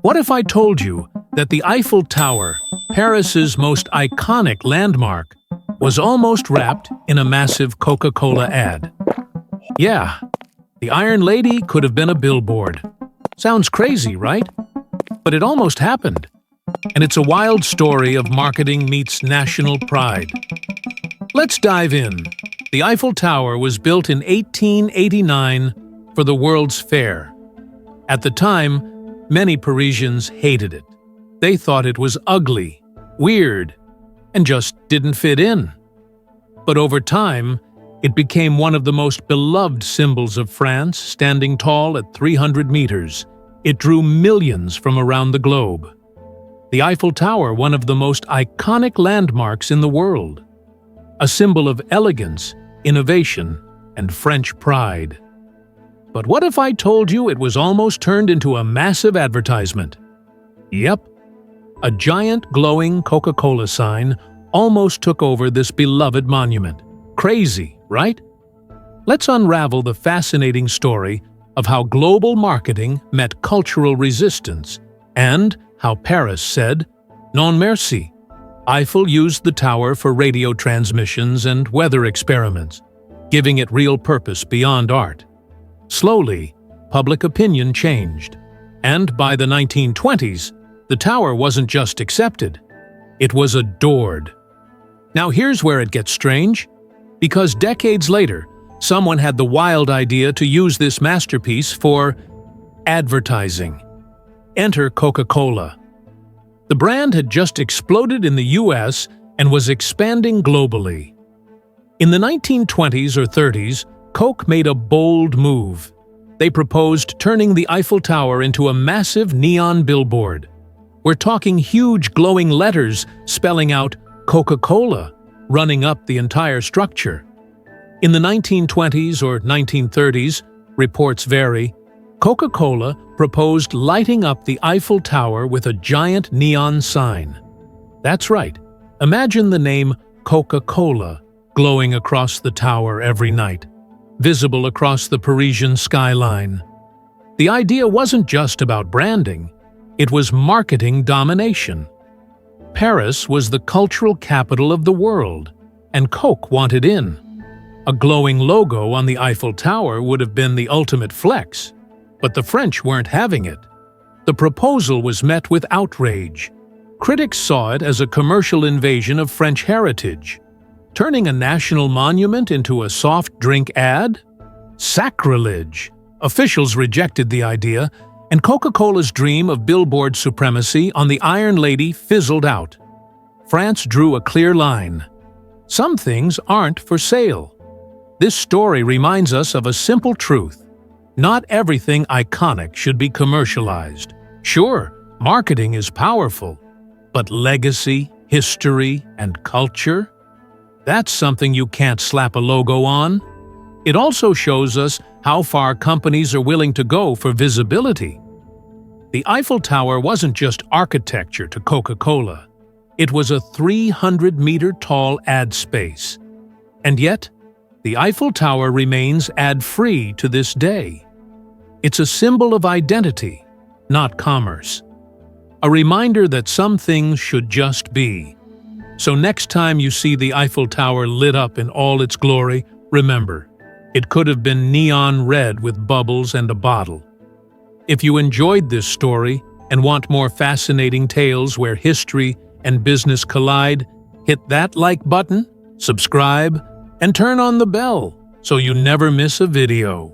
What if I told you that the Eiffel Tower, Paris's most iconic landmark, was almost wrapped in a massive Coca-Cola ad? Yeah, the Iron Lady could have been a billboard. Sounds crazy, right? But it almost happened. And it's a wild story of marketing meets national pride. Let's dive in. The Eiffel Tower was built in 1889 for the World's Fair. At the time, many Parisians hated it. They thought it was ugly, weird, and just didn't fit in. But over time, it became one of the most beloved symbols of France, standing tall at 300 meters. It drew millions from around the globe. The Eiffel Tower, one of the most iconic landmarks in the world. A symbol of elegance, innovation, and French pride. But what if I told you it was almost turned into a massive advertisement? Yep. A giant glowing Coca-Cola sign almost took over this beloved monument. Crazy, right? Let's unravel the fascinating story of how global marketing met cultural resistance and how Paris said, "Non merci." Eiffel used the tower for radio transmissions and weather experiments, giving it real purpose beyond art. Slowly, public opinion changed, and by the 1920s, the tower wasn't just accepted, it was adored. Now here's where it gets strange, because decades later, someone had the wild idea to use this masterpiece for advertising. Enter Coca-Cola. The brand had just exploded in the US and was expanding globally. In the 1920s or 30s, Coke made a bold move. They proposed turning the Eiffel Tower into a massive neon billboard. We're talking huge glowing letters spelling out Coca-Cola, running up the entire structure. In the 1920s or 1930s, reports vary, Coca-Cola proposed lighting up the Eiffel Tower with a giant neon sign. That's right, imagine the name Coca-Cola glowing across the tower every night, visible across the Parisian skyline. The idea wasn't just about branding, it was marketing domination. Paris was the cultural capital of the world, and Coke wanted in. A glowing logo on the Eiffel Tower would have been the ultimate flex, but the French weren't having it. The proposal was met with outrage. Critics saw it as a commercial invasion of French heritage. Turning a national monument into a soft drink ad? Sacrilege! Officials rejected the idea, and Coca-Cola's dream of billboard supremacy on the Iron Lady fizzled out. France drew a clear line. Some things aren't for sale. This story reminds us of a simple truth. Not everything iconic should be commercialized. Sure, marketing is powerful, but legacy, history, and culture? That's something you can't slap a logo on. It also shows us how far companies are willing to go for visibility. The Eiffel Tower wasn't just architecture to Coca-Cola. It was a 300-meter-tall ad space. And yet, the Eiffel Tower remains ad-free to this day. It's a symbol of identity, not commerce. A reminder that some things should just be. So next time you see the Eiffel Tower lit up in all its glory, remember, it could have been neon red with bubbles and a bottle. If you enjoyed this story and want more fascinating tales where history and business collide, hit that like button, subscribe, and turn on the bell so you never miss a video.